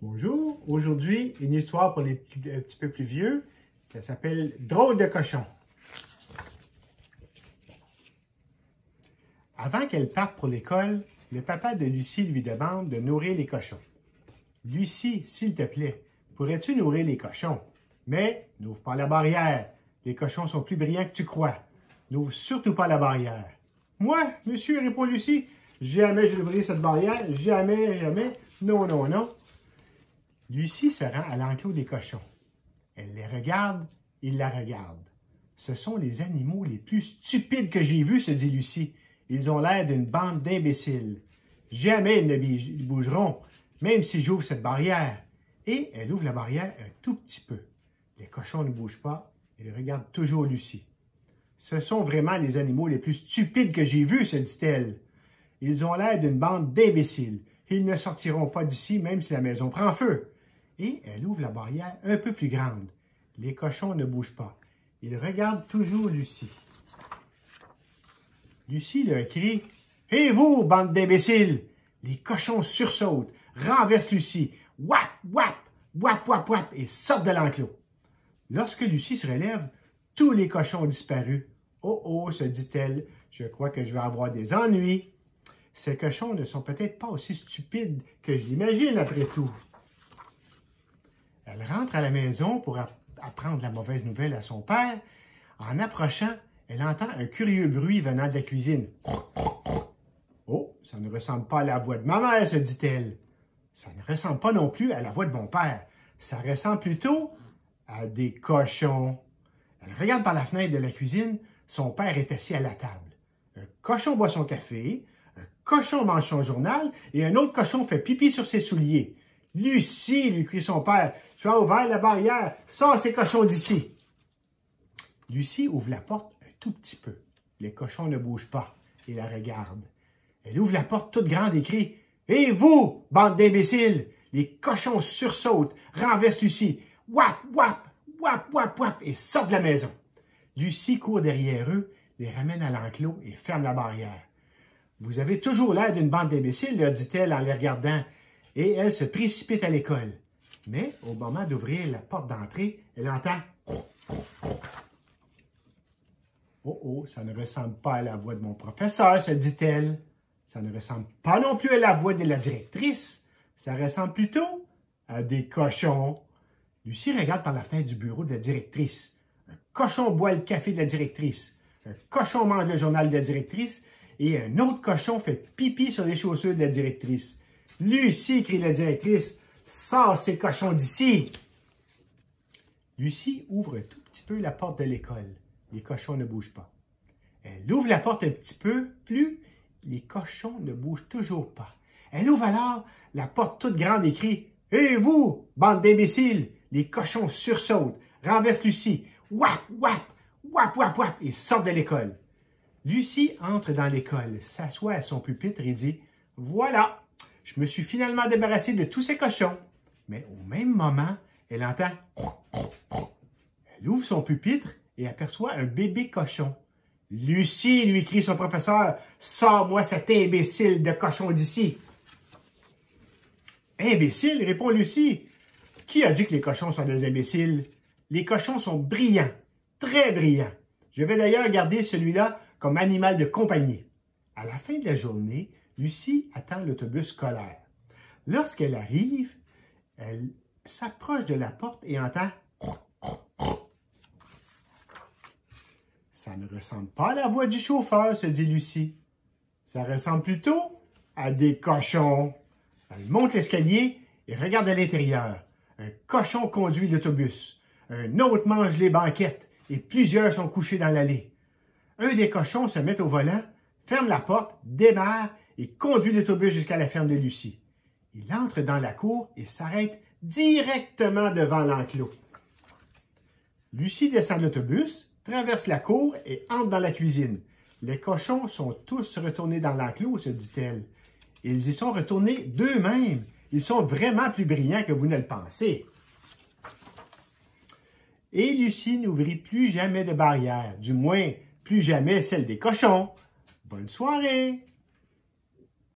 Bonjour, aujourd'hui, une histoire pour les un petit peu plus vieux. Ça s'appelle « Drôle de cochon ». Avant qu'elle parte pour l'école, le papa de Lucie lui demande de nourrir les cochons. « Lucie, s'il te plaît, pourrais-tu nourrir les cochons? Mais n'ouvre pas la barrière. Les cochons sont plus brillants que tu crois. N'ouvre surtout pas la barrière. »« Moi, monsieur, répond Lucie, jamais je n'ouvrirai cette barrière. Jamais, jamais. Non, non, non. » Lucie se rend à l'enclos des cochons. Elle les regarde, il la regarde. « Ce sont les animaux les plus stupides que j'ai vus, se dit Lucie. Ils ont l'air d'une bande d'imbéciles. Jamais ils ne bougeront, même si j'ouvre cette barrière. » Et elle ouvre la barrière un tout petit peu. Les cochons ne bougent pas, ils regardent toujours Lucie. « Ce sont vraiment les animaux les plus stupides que j'ai vus, se dit-elle. Ils ont l'air d'une bande d'imbéciles. Ils ne sortiront pas d'ici, même si la maison prend feu. » Et elle ouvre la barrière un peu plus grande. Les cochons ne bougent pas. Ils regardent toujours Lucie. Lucie leur crie « Hé vous, bande d'imbéciles! » Les cochons sursautent, renversent Lucie, wap, wap, wap, wap, wap, et sortent de l'enclos. Lorsque Lucie se relève, tous les cochons ont disparu. « Oh, oh, se dit-elle, je crois que je vais avoir des ennuis. Ces cochons ne sont peut-être pas aussi stupides que je l'imagine après tout. » Elle rentre à la maison pour apprendre la mauvaise nouvelle à son père. En approchant, elle entend un curieux bruit venant de la cuisine. « Oh, ça ne ressemble pas à la voix de ma mère, se dit-elle. Ça ne ressemble pas non plus à la voix de mon père. Ça ressemble plutôt à des cochons. » Elle regarde par la fenêtre de la cuisine. Son père est assis à la table. Un cochon boit son café, un cochon mange son journal et un autre cochon fait pipi sur ses souliers. « Lucie, lui crie son père, tu as ouvert la barrière, sors ces cochons d'ici. » Lucie ouvre la porte un tout petit peu. Les cochons ne bougent pas et la regardent. Elle ouvre la porte toute grande et crie « Et vous, bande d'imbéciles! » Les cochons sursautent, renversent Lucie, wap, wap, wap, wap, wap, et sortent de la maison. Lucie court derrière eux, les ramène à l'enclos et ferme la barrière. « Vous avez toujours l'air d'une bande d'imbéciles, leur dit-elle en les regardant. » Et elle se précipite à l'école. Mais au moment d'ouvrir la porte d'entrée, elle entend « Oh, oh, ça ne ressemble pas à la voix de mon professeur, se dit-elle. Ça ne ressemble pas non plus à la voix de la directrice. Ça ressemble plutôt à des cochons. » Lucie regarde par la fenêtre du bureau de la directrice. Un cochon boit le café de la directrice. Un cochon mange le journal de la directrice. Et un autre cochon fait pipi sur les chaussures de la directrice. « Lucie, crie la directrice, sors ces cochons d'ici! » Lucie ouvre un tout petit peu la porte de l'école. Les cochons ne bougent pas. Elle ouvre la porte un petit peu plus. Les cochons ne bougent toujours pas. Elle ouvre alors la porte toute grande et crie « Hé vous, bande d'imbéciles! » Les cochons sursautent, renversent Lucie, wap, wap, wap, wap, wap, et sortent de l'école. Lucie entre dans l'école, s'assoit à son pupitre et dit « Voilà! Je me suis finalement débarrassée de tous ces cochons. » Mais au même moment, elle entend « Elle ouvre son pupitre et aperçoit un bébé cochon. « Lucie, lui crie son professeur, sors-moi cet imbécile de cochon d'ici. »« Imbécile, répond Lucie. Qui a dit que les cochons sont des imbéciles? Les cochons sont brillants, très brillants. Je vais d'ailleurs garder celui-là comme animal de compagnie. » À la fin de la journée, Lucie attend l'autobus scolaire. Lorsqu'elle arrive, elle s'approche de la porte et entend « Ça ne ressemble pas à la voix du chauffeur, se dit Lucie. Ça ressemble plutôt à des cochons. » Elle monte l'escalier et regarde à l'intérieur. Un cochon conduit l'autobus. Un autre mange les banquettes et plusieurs sont couchés dans l'allée. Un des cochons se met au volant, ferme la porte, démarre et conduit l'autobus jusqu'à la ferme de Lucie. Il entre dans la cour et s'arrête directement devant l'enclos. Lucie descend de l'autobus, traverse la cour et entre dans la cuisine. Les cochons sont tous retournés dans l'enclos, se dit-elle. Ils y sont retournés d'eux-mêmes. Ils sont vraiment plus brillants que vous ne le pensez. Et Lucie n'ouvrit plus jamais de barrière, du moins plus jamais celle des cochons. Bonne soirée!